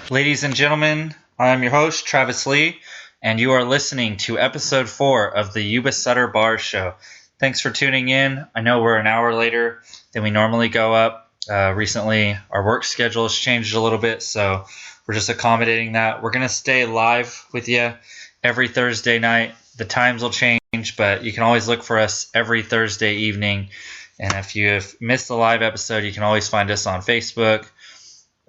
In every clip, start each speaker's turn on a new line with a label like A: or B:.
A: Ladies and gentlemen, I'm your host, Travis Lee, and you are listening to episode 4 of the Yuba Sutter Bars show. Thanks for tuning in. I know we're an hour later than we normally go up. Recently, our work schedule has changed a little bit, so we're just accommodating that. We're going to stay live with you every Thursday night. The times will change, but you can always look for us every Thursday evening. And if you have missed the live episode, you can always find us on Facebook,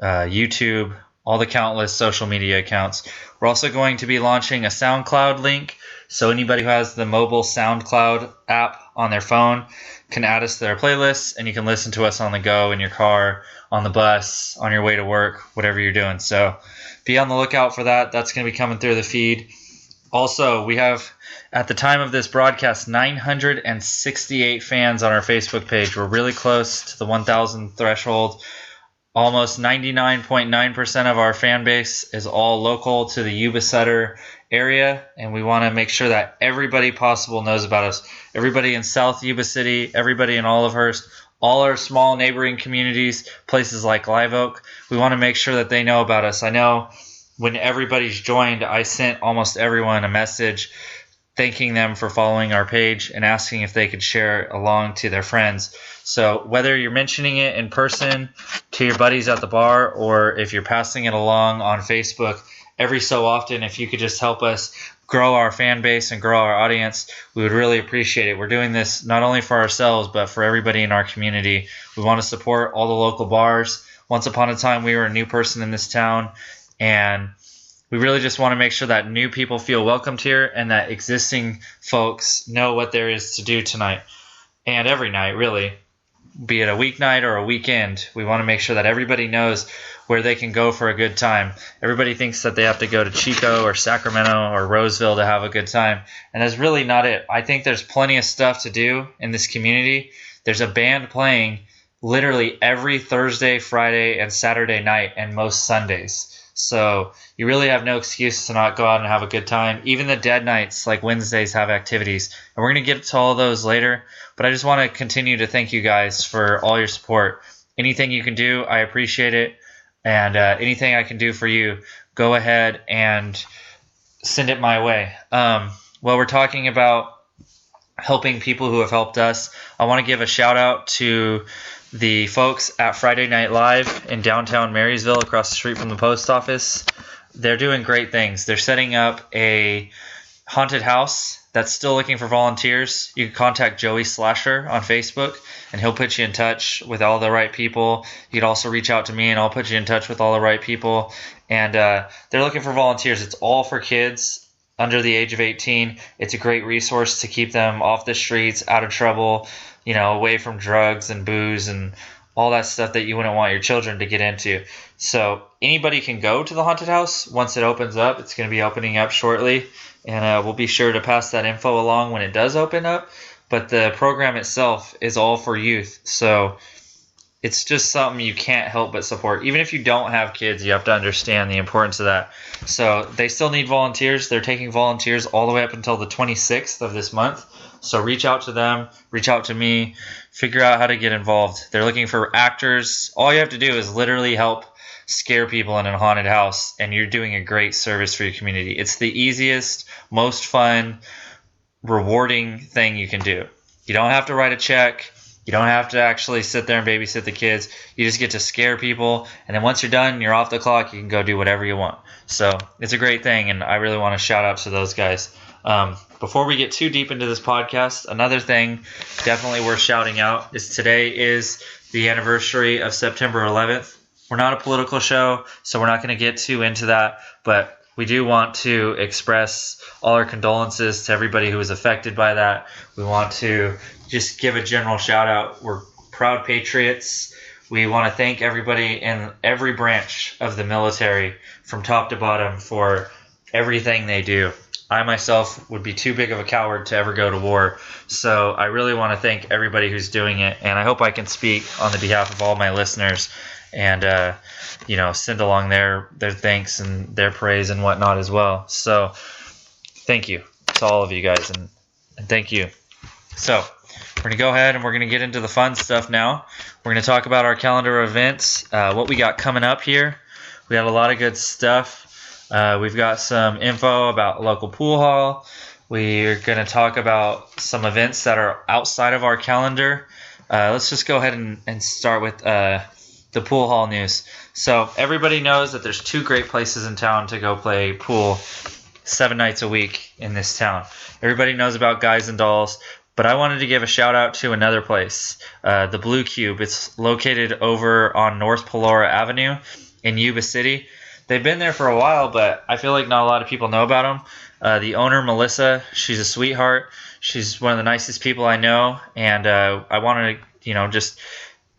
A: YouTube, all the countless social media accounts. We're also going to be launching a SoundCloud link, so anybody who has the mobile SoundCloud app on their phone can add us to their playlists, and you can listen to us on the go, in your car, on the bus, on your way to work, whatever you're doing. So be on the lookout for that. That's going to be coming through the feed. Also, we have, at the time of this broadcast, 968 fans on our Facebook page. We're really close to the 1,000 threshold. Almost 99.9% of our fan base is all local to the Yuba Sutter area, and we want to make sure that everybody possible knows about us. Everybody in South Yuba City, everybody in Olivehurst, all our small neighboring communities, places like Live Oak, we want to make sure that they know about us. I know when everybody's joined, I sent almost everyone a message thanking them for following our page and asking if they could share it along to their friends. So whether you're mentioning it in person to your buddies at the bar or if you're passing it along on Facebook, every so often, if you could just help us grow our fan base and grow our audience, we would really appreciate it. We're doing this not only for ourselves, but for everybody in our community. We want to support all the local bars. Once upon a time, we were a new person in this town, and we really just want to make sure that new people feel welcomed here and that existing folks know what there is to do tonight and every night, really. Be it a weeknight or a weekend, we want to make sure that everybody knows where they can go for a good time. Everybody thinks that they have to go to Chico or Sacramento or Roseville to have a good time, and that's really not it. I think there's plenty of stuff to do in this community. There's a band playing literally every Thursday, Friday, and Saturday night, and most Sundays. So you really have no excuse to not go out and have a good time. Even the dead nights, like Wednesdays, have activities. And we're going to get to all of those later. But I just want to continue to thank you guys for all your support. Anything you can do, I appreciate it. And anything I can do for you, go ahead and send it my way. While we're talking about helping people who have helped us, I want to give a shout out to the folks at Friday Night Live in downtown Marysville across the street from the post office. They're doing great things. They're setting up a haunted house that's still looking for volunteers. You can contact Joey Slasher on Facebook, and he'll put you in touch with all the right people. You can also reach out to me, and I'll put you in touch with all the right people. And they're looking for volunteers. It's all for kids under the age of 18. It's a great resource to keep them off the streets, out of trouble, away from drugs and booze and all that stuff that you wouldn't want your children to get into. So anybody can go to the haunted house once it opens up. It's going to be opening up shortly, and we'll be sure to pass that info along when it does open up. But the program itself is all for youth, so it's just something you can't help but support. Even if you don't have kids, you have to understand the importance of that. So they still need volunteers. They're taking volunteers all the way up until the 26th of this month. So reach out to them, reach out to me, figure out how to get involved. They're looking for actors. All you have to do is literally help scare people in a haunted house, and you're doing a great service for your community. It's the easiest, most fun, rewarding thing you can do. You don't have to write a check. You don't have to actually sit there and babysit the kids. You just get to scare people, and then once you're done, you're off the clock. You can go do whatever you want. So it's a great thing, and I really want to shout out to those guys. Before we get too deep into this podcast, another thing definitely worth shouting out is today is the anniversary of September 11th. We're not a political show, so we're not going to get too into that, but we do want to express all our condolences to everybody who was affected by that. We want to just give a general shout out. We're proud patriots. We want to thank everybody in every branch of the military from top to bottom for everything they do. I myself would be too big of a coward to ever go to war, so I really want to thank everybody who's doing it, and I hope I can speak on the behalf of all my listeners and send along their thanks and their praise and whatnot as well. So thank you to all of you guys, and thank you. So we're going to go ahead and we're going to get into the fun stuff now. We're going to talk about our calendar of events, what we got coming up here. We had a lot of good stuff. We've got some info about local pool hall. We're going to talk about some events that are outside of our calendar. Let's just go ahead and start with the pool hall news. So everybody knows that there's 2 great places in town to go play pool 7 nights a week in this town. Everybody knows about Guys and Dolls, but I wanted to give a shout out to another place, the Blue Cube. It's located over on North Pelora Avenue in Yuba City. They've been there for a while, but I feel like not a lot of people know about them. The owner, Melissa, she's a sweetheart. She's one of the nicest people I know, and I wanted to, just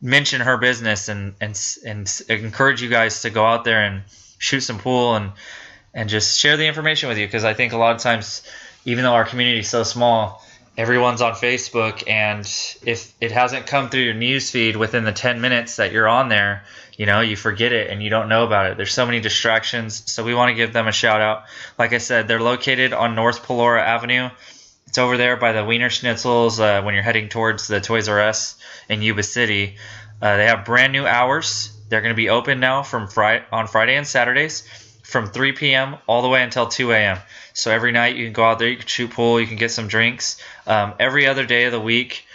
A: mention her business and encourage you guys to go out there and shoot some pool and just share the information with you, because I think a lot of times, even though our community is so small, everyone's on Facebook, and if it hasn't come through your news feed within the 10 minutes that you're on there, you forget it and you don't know about it. There's so many distractions, so we want to give them a shout out. Like I said, they're located on North Pelora Avenue. It's over there by the Wiener Schnitzels when you're heading towards the Toys R Us in Yuba City. They have brand new hours. They're going to be open now on Friday and Saturdays from 3 p.m. all the way until 2 a.m. So every night you can go out there, you can shoot pool, you can get some drinks. Every other day of the week,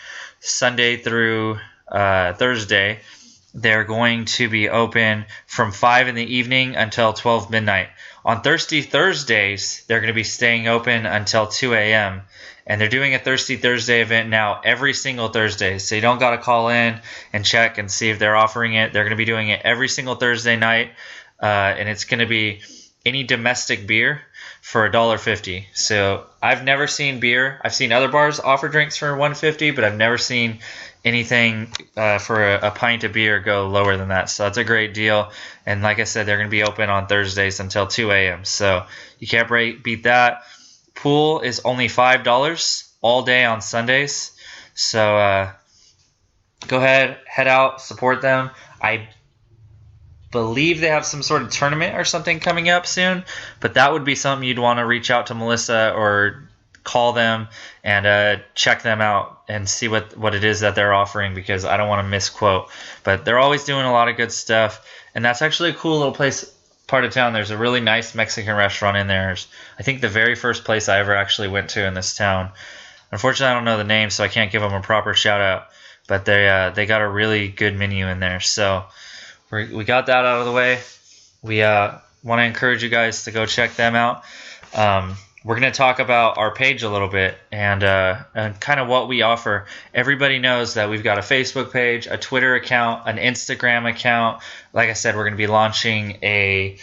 A: Sunday through Thursday, they're going to be open from 5 in the evening until 12 midnight. On Thirsty Thursdays, they're going to be staying open until 2 a.m. And they're doing a Thirsty Thursday event now every single Thursday. So you don't got to call in and check and see if they're offering it. They're going to be doing it every single Thursday night. And it's going to be any domestic beer for $1.50. So I've never seen beer. I've seen other bars offer drinks for $1.50, but I've never seen anything for a pint of beer go lower than that. So that's a great deal. And like I said, they're going to be open on Thursdays until 2 a.m. So you can't beat that. Pool is only $5 all day on Sundays. So go ahead, head out, support them. I believe they have some sort of tournament or something coming up soon, but that would be something you'd want to reach out to Melissa or call them and check them out and see what it is that they're offering, because I don't want to misquote. But they're always doing a lot of good stuff, and that's actually a cool little part of town. There's a really nice Mexican restaurant in there. I think the very first place I ever actually went to in this town. Unfortunately, I don't know the name, so I can't give them a proper shout out, but they got a really good menu in there. So we got that out of the way. We want to encourage you guys to go check them out. We're going to talk about our page a little bit and kind of what we offer. Everybody knows that we've got a Facebook page, a Twitter account, an Instagram account. Like I said, we're going to be launching a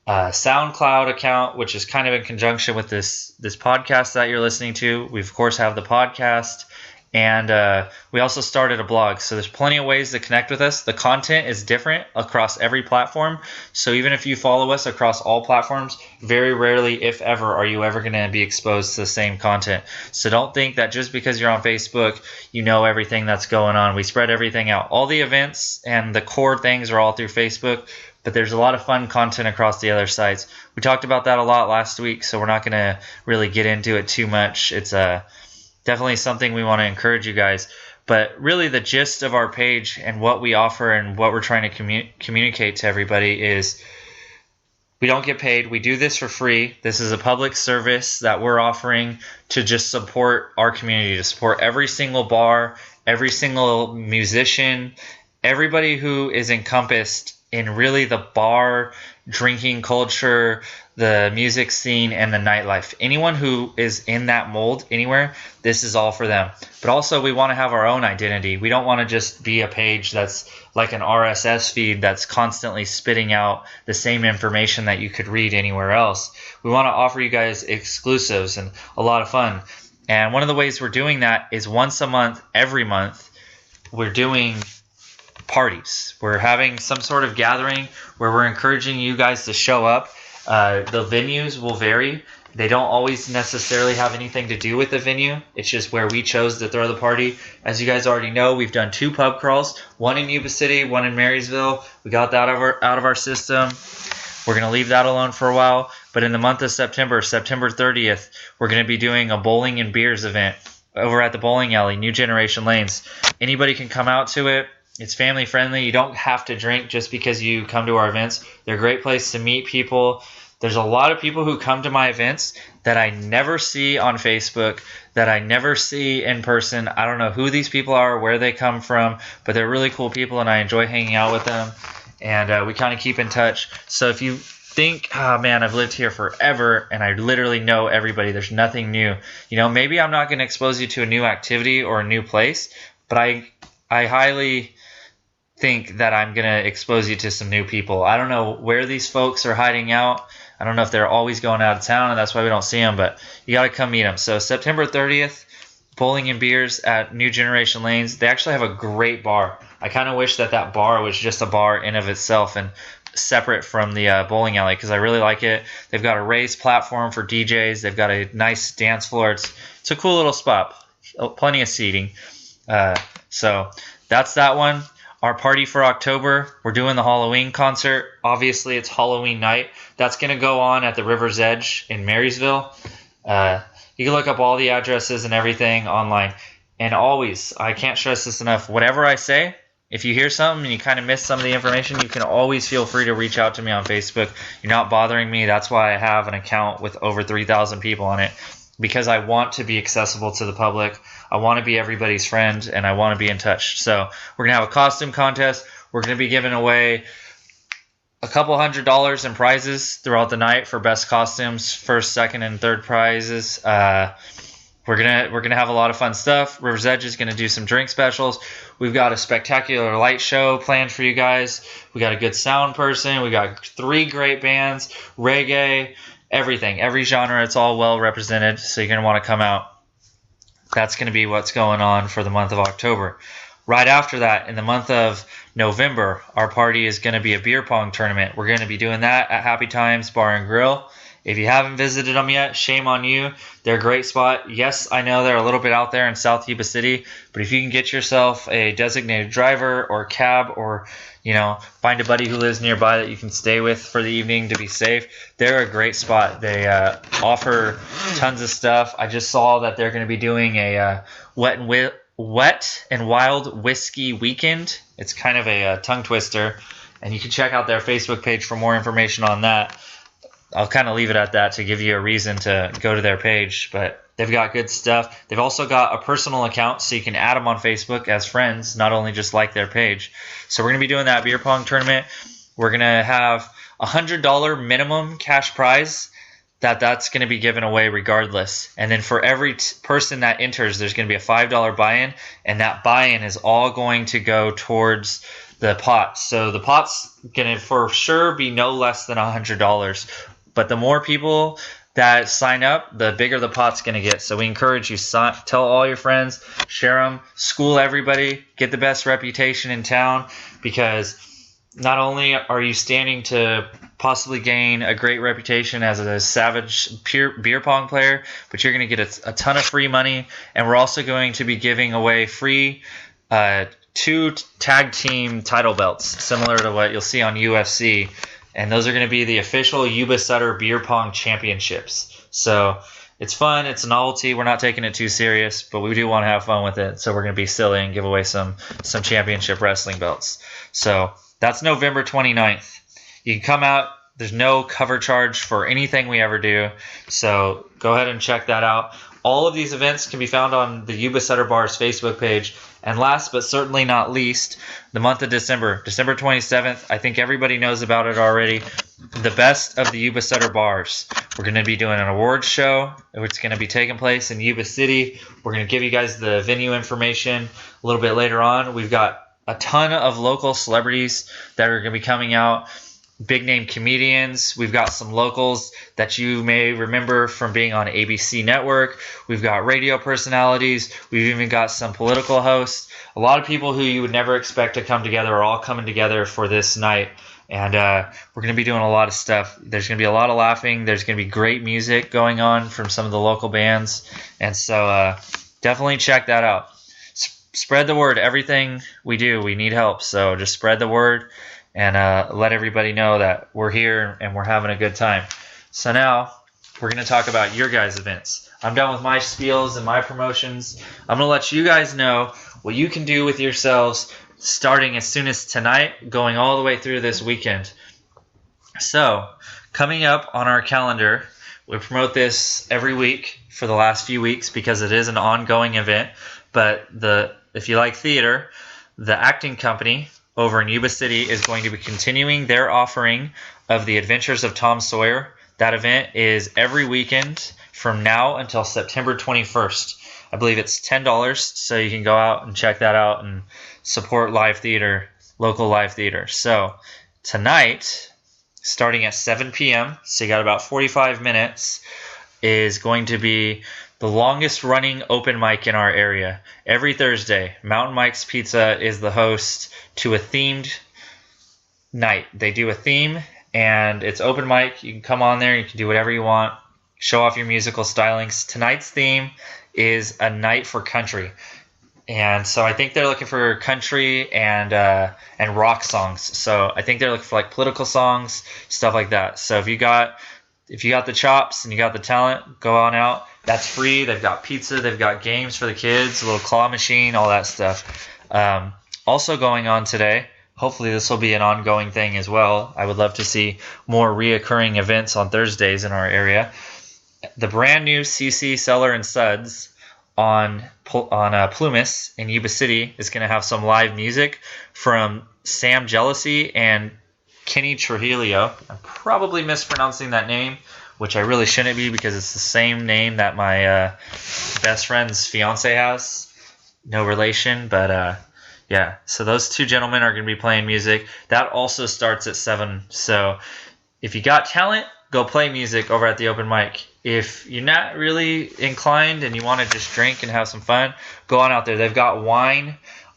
A: SoundCloud account, which is kind of in conjunction with this podcast that you're listening to. We, of course, have the podcast. And we also started a blog. So there's plenty of ways to connect with us. The content is different across every platform. So even if you follow us across all platforms, very rarely, if ever, are you ever going to be exposed to the same content. So don't think that just because you're on Facebook, you know everything that's going on. We spread everything out. All the events and the core things are all through Facebook, but there's a lot of fun content across the other sites. We talked about that a lot last week, so we're not going to really get into it too much. It's definitely something we want to encourage you guys. But really the gist of our page and what we offer and what we're trying to communicate to everybody is we don't get paid. We do this for free. This is a public service that we're offering to just support our community, to support every single bar, every single musician, everybody who is encompassed in really the bar, drinking culture, the music scene, and the nightlife. Anyone who is in that mold anywhere, this is all for them. But also we want to have our own identity. We don't want to just be a page that's like an RSS feed that's constantly spitting out the same information that you could read anywhere else. We want to offer you guys exclusives and a lot of fun. And one of the ways we're doing that is once a month, every month, we're doing parties. We're having some sort of gathering where we're encouraging you guys to show up. The venues will vary. They don't always necessarily have anything to do with the venue. It's just where we chose to throw the party. As you guys already know, we've done 2 pub crawls, one in Yuba City, one in Marysville. We got that out of our system. We're going to leave that alone for a while. But in the month of September 30th, we're going to be doing a bowling and beers event over at the bowling alley, New Generation Lanes. Anybody can come out to it. It's family friendly. You don't have to drink just because you come to our events. They're a great place to meet people. There's a lot of people who come to my events that I never see on Facebook, that I never see in person. I don't know who these people are, where they come from, but they're really cool people, and I enjoy hanging out with them. And we kind of keep in touch. So if you think, oh man, I've lived here forever and I literally know everybody, there's nothing new. Maybe I'm not going to expose you to a new activity or a new place, but I highly think that I'm going to expose you to some new people. I don't know where these folks are hiding out. I don't know if they're always going out of town, and that's why we don't see them, but you got to come meet them. So September 30th, Bowling and Beers at New Generation Lanes. They actually have a great bar. I kind of wish that bar was just a bar in of itself and separate from the bowling alley, because I really like it. They've got a raised platform for DJs. They've got a nice dance floor. It's a cool little spot. Plenty of seating. So that's that one. Our party for October, we're doing the Halloween concert. Obviously, it's Halloween night. That's going to go on at the River's Edge in Marysville. You can look up all the addresses and everything online. And always, I can't stress this enough, whatever I say, if you hear something and you kind of miss some of the information, you can always feel free to reach out to me on Facebook. You're not bothering me. That's why I have an account with over 3,000 people on it, because I want to be accessible to the public. I want to be everybody's friend, and I want to be in touch. So we're going to have a costume contest. We're going to be giving away a couple $100 in prizes throughout the night for best costumes, first, second, and third prizes. We're gonna have a lot of fun stuff. River's Edge is gonna do some drink specials. We've got a spectacular light show planned for you guys. We got a good sound person. We got 3 great bands, reggae, everything, every genre. It's all well represented. So you're gonna want to come out. That's gonna be what's going on for the month of October. Right after that, in the month of November, our party is going to be a beer pong tournament. We're going to be doing that at Happy Times Bar and Grill. If you haven't visited them yet, shame on you. They're a great spot. Yes, I know they're a little bit out there in South Yuba City, but if you can get yourself a designated driver or cab, or find a buddy who lives nearby that you can stay with for the evening to be safe, they're a great spot. They offer tons of stuff. I just saw that they're going to be doing a Wet and Wild Whiskey Weekend. It's kind of a tongue twister, and you can check out their Facebook page for more information on that. I'll kind of leave it at that to give you a reason to go to their page, but they've got good stuff. They've also got a personal account, so you can add them on Facebook as friends, not only just like their page. So we're going to be doing that beer pong tournament. We're going to have a $100 minimum cash prize that's going to be given away regardless. And then for every person that enters, there's going to be a $5 buy-in, and that buy-in is all going to go towards the pot. So the pot's going to for sure be no less than $100. But the more people that sign up, the bigger the pot's going to get. So we encourage you, tell all your friends, share them, school everybody, get the best reputation in town, because not only are you standing to possibly gain a great reputation as a savage beer pong player, but you're going to get a ton of free money, and we're also going to be giving away free 2 tag team title belts, similar to what you'll see on UFC, and those are going to be the official Yuba Sutter Beer Pong Championships. So it's fun, it's a novelty. We're not taking it too serious, but we do want to have fun with it, so we're going to be silly and give away some championship wrestling belts. So that's November 29th. You can come out. There's no cover charge for anything we ever do, so go ahead and check that out. All of these events can be found on the Yuba Sutter Bars Facebook page. And last but certainly not least, the month of December 27th. I think everybody knows about it already. The best of the Yuba Sutter Bars. We're going to be doing an awards show, which is going to be taking place in Yuba City. We're going to give you guys the venue information a little bit later on. We've got a ton of local celebrities that are going to be coming out. Big name comedians. We've got some locals that you may remember from being on ABC Network. We've got radio personalities. We've even got some political hosts. A lot of people who you would never expect to come together are all coming together for this night. And we're going to be doing a lot of stuff. There's going to be a lot of laughing. There's going to be great music going on from some of the local bands. And so definitely check that out. Spread the word. Everything we do, we need help. So just spread the word. And let everybody know that we're here and we're having a good time. So now we're going to talk about your guys' events. I'm done with my spiels and my promotions. I'm going to let you guys know what you can do with yourselves starting as soon as tonight, going all the way through this weekend. So, coming up on our calendar, we promote this every week for the last few weeks because it is an ongoing event. But if you like theater, the acting company over in Yuba City is going to be continuing their offering of The Adventures of Tom Sawyer. That event is every weekend from now until September 21st. I believe it's $10, so you can go out and check that out and support live theater, local live theater. So tonight, starting at 7 p.m., so you got about 45 minutes, is going to be the longest running open mic in our area. Every Thursday, Mountain Mike's Pizza is the host to a themed night. They do a theme, and it's open mic. You can come on there, you can do whatever you want, show off your musical stylings. Tonight's theme is a night for country. And so I think they're looking for country and rock songs. So I think they're looking for like political songs, stuff like that. So if you got the chops and you got the talent, go on out. That's free. They've got pizza. They've got games for the kids, a little claw machine, all that stuff. Also going on today, hopefully this will be an ongoing thing as well. I would love to see more reoccurring events on Thursdays in our area. The brand new CC Cellar and Suds on Plumas in Yuba City is going to have some live music from Sam Jealousy and Kenny Trujillo. I'm probably mispronouncing that name, which I really shouldn't be because it's the same name that my best friend's fiance has. No relation, but yeah. So those two gentlemen are going to be playing music. That also starts at 7. So if you got talent, go play music over at the open mic. If you're not really inclined and you want to just drink and have some fun, go on out there. They've got wine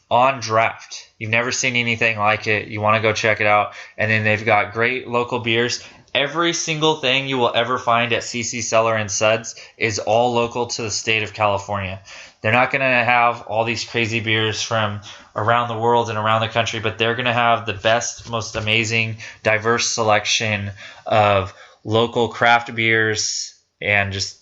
A: on draft. You've never seen anything like it. You want to go check it out. And then they've got great local beers. Every single thing you will ever find at CC Cellar and Suds is all local to the state of California. They're not going to have all these crazy beers from around the world and around the country, but they're going to have the best, most amazing, diverse selection of local craft beers, and just,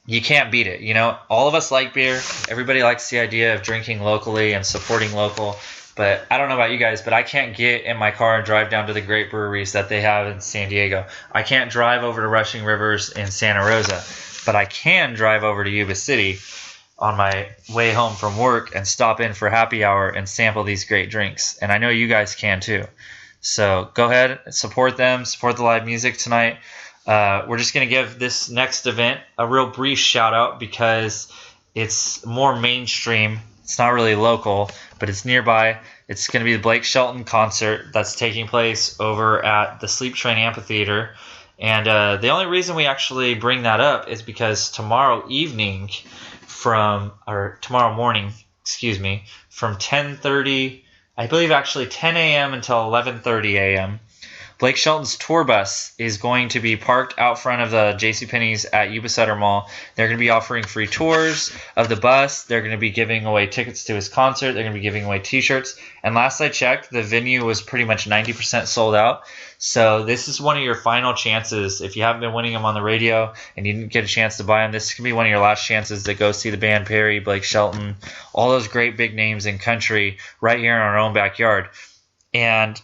A: you can't beat it. You know, all of us like beer. Everybody likes the idea of drinking locally and supporting local. But I don't know about you guys, but I can't get in my car and drive down to the great breweries that they have in San Diego. I can't drive over to Rushing Rivers in Santa Rosa, but I can drive over to Yuba City on my way home from work and stop in for happy hour and sample these great drinks. And I know you guys can too. So go ahead, support them, support the live music tonight. We're just going to give this next event a real brief shout out because it's more mainstream. It's not really local, but it's nearby. It's going to be the Blake Shelton concert that's taking place over at the Sleep Train Amphitheater. And the only reason we actually bring that up is because tomorrow morning, from 10:30, I believe actually 10 a.m. until 11:30 a.m., Blake Shelton's tour bus is going to be parked out front of the JCPenney's at Yuba Sutter Mall. They're going to be offering free tours of the bus. They're going to be giving away tickets to his concert. They're going to be giving away t-shirts. And last I checked, the venue was pretty much 90% sold out. So this is one of your final chances. If you haven't been winning them on the radio and you didn't get a chance to buy them, this can be one of your last chances to go see the band Perry, Blake Shelton, all those great big names in country right here in our own backyard. And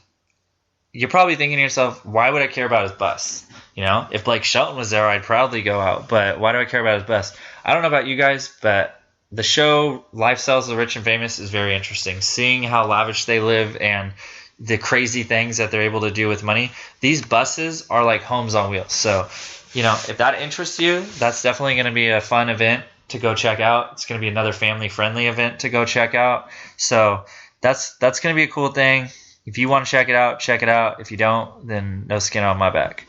A: you're probably thinking to yourself, why would I care about his bus? You know, if Blake Shelton was there, I'd proudly go out. But why do I care about his bus? I don't know about you guys, but the show Lifestyles of the Rich and Famous is very interesting. Seeing how lavish they live and the crazy things that they're able to do with money. These buses are like homes on wheels. So, you know, if that interests you, that's definitely going to be a fun event to go check out. It's going to be another family-friendly event to go check out. So that's going to be a cool thing. If you want to check it out, check it out. If you don't, then no skin on my back.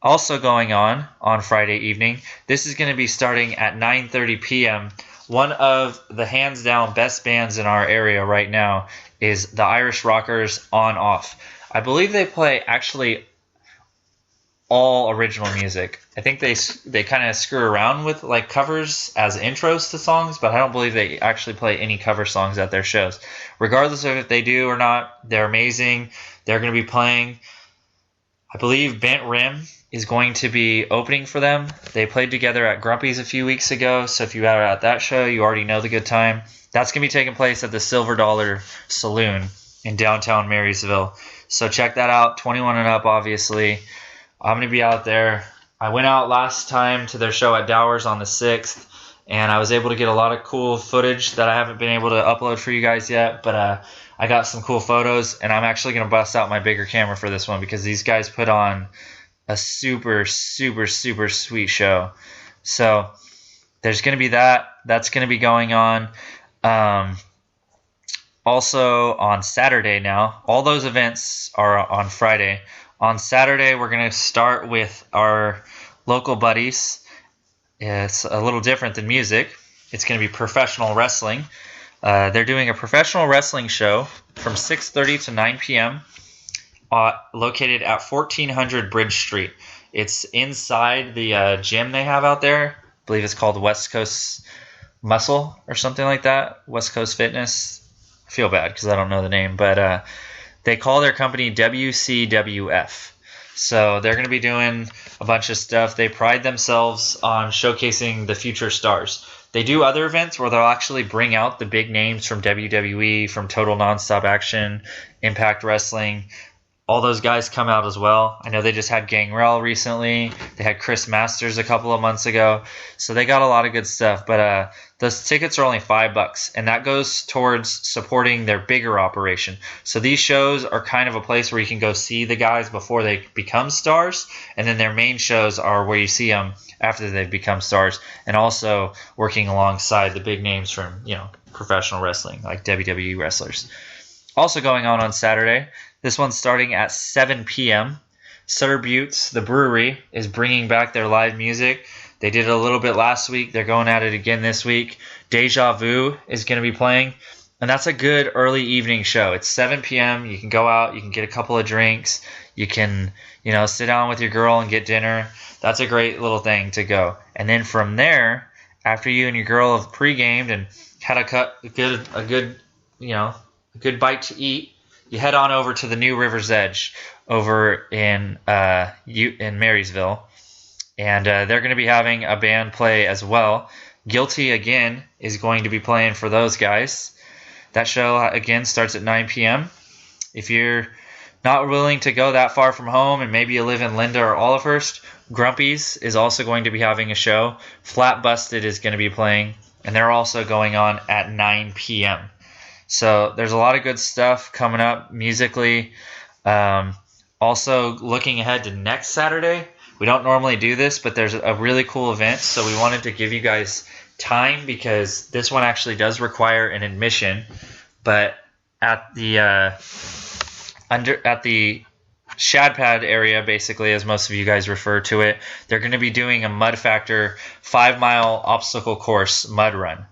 A: Also going on Friday evening, this is going to be starting at 9:30 p.m. One of the hands down best bands in our area right now is the Irish Rockers On Off. I believe they play actually all original music. I think they kind of screw around with like covers as intros to songs, but I don't believe they actually play any cover songs at their shows. Regardless of if they do or not, they're amazing. They're going to be playing, I believe Bent Rim is going to be opening for them. They played together at Grumpy's a few weeks ago, so if you were at that show, you already know the good time. That's going to be taking place at the Silver Dollar Saloon in downtown Marysville. So check that out. 21 and up, obviously. I'm going to be out there. I went out last time to their show at Dowers on the 6th, and I was able to get a lot of cool footage that I haven't been able to upload for you guys yet, but I got some cool photos, and I'm actually going to bust out my bigger camera for this one because these guys put on a super, super, super sweet show. So there's going to be that. That's going to be going on. Also on Saturday now, all those events are on Friday. On Saturday, we're going to start with our local buddies. It's a little different than music. It's going to be professional wrestling. They're doing a professional wrestling show from 6:30 to 9 p.m. Located at 1400 Bridge Street. It's inside the gym they have out there. I believe it's called West Coast Muscle or something like that. West Coast Fitness. I feel bad because I don't know the name, but they call their company WCWF. So they're going to be doing a bunch of stuff. They pride themselves on showcasing the future stars. They do other events where they'll actually bring out the big names from WWE, from Total Nonstop Action, Impact Wrestling. All those guys come out as well. I know they just had Gangrel recently. They had Chris Masters a couple of months ago. So they got a lot of good stuff. But those tickets are only $5, and that goes towards supporting their bigger operation. So these shows are kind of a place where you can go see the guys before they become stars, and then their main shows are where you see them after they've become stars, and also working alongside the big names from, professional wrestling, like WWE wrestlers. Also going on Saturday, this one's starting at 7 p.m. Sutter Buttes, the brewery, is bringing back their live music. They did it a little bit last week. They're going at it again this week. Deja Vu is going to be playing, and that's a good early evening show. It's 7 p.m. You can go out. You can get a couple of drinks. You can, sit down with your girl and get dinner. That's a great little thing to go. And then from there, after you and your girl have pre-gamed and had a good bite to eat, you head on over to the new River's Edge over in Marysville, and they're going to be having a band play as well. Guilty Again is going to be playing for those guys. That show again starts at 9 p.m. If you're not willing to go that far from home and maybe you live in Linda or Olivehurst, Grumpy's is also going to be having a show. Flat Busted is going to be playing, and they're also going on at 9 p.m. So there's a lot of good stuff coming up musically. Also looking ahead to next Saturday. We don't normally do this, but there's a really cool event, so we wanted to give you guys time because this one actually does require an admission. But at the Shad Pad area, basically, as most of you guys refer to it, they're going to be doing a Mud Factor 5-mile obstacle course mud run.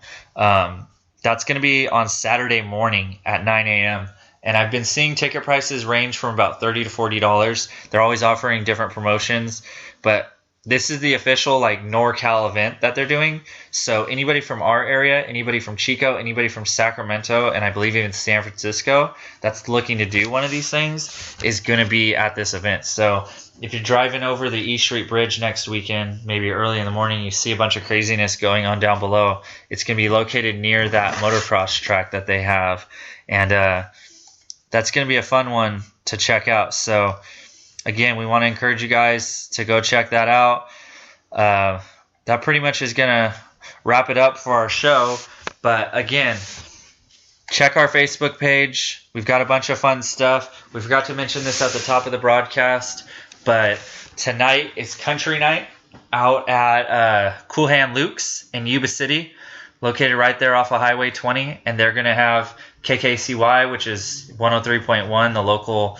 A: That's going to be on Saturday morning at 9 a.m. And I've been seeing ticket prices range from about $30 to $40. They're always offering different promotions, but this is the official NorCal event that they're doing. So anybody from our area, anybody from Chico, anybody from Sacramento, and I believe even San Francisco that's looking to do one of these things is going to be at this event. So if you're driving over the East Street Bridge next weekend, maybe early in the morning, you see a bunch of craziness going on down below. It's going to be located near that motocross track that they have. And that's going to be a fun one to check out. So again, we want to encourage you guys to go check that out. That pretty much is going to wrap it up for our show. But again, check our Facebook page. We've got a bunch of fun stuff. We forgot to mention this at the top of the broadcast, but tonight is country night out at Cool Hand Luke's in Yuba City, located right there off of Highway 20. And they're going to have KKCY, which is 103.1, the local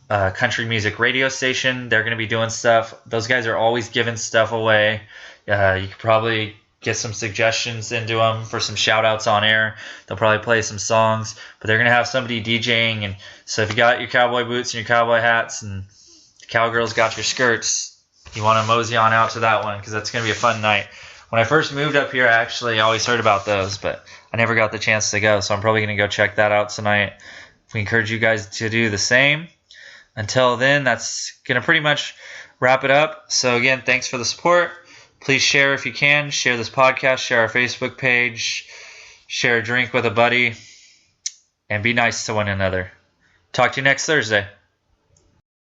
A: country music radio station. They're going to be doing stuff. Those guys are always giving stuff away. You could probably get some suggestions into them for some shout outs on air. They'll probably play some songs, but they're going to have somebody DJing. And so if you got your cowboy boots and your cowboy hats and the cowgirls got your skirts, you want to mosey on out to that one because that's going to be a fun night. When I first moved up here, I actually always heard about those, but I never got the chance to go. So I'm probably going to go check that out tonight. We encourage you guys to do the same. Until then, that's going to pretty much wrap it up. So again, thanks for the support. Please share if you can. Share this podcast. Share our Facebook page. share a drink with a buddy, and be nice to one another. Talk to you next Thursday.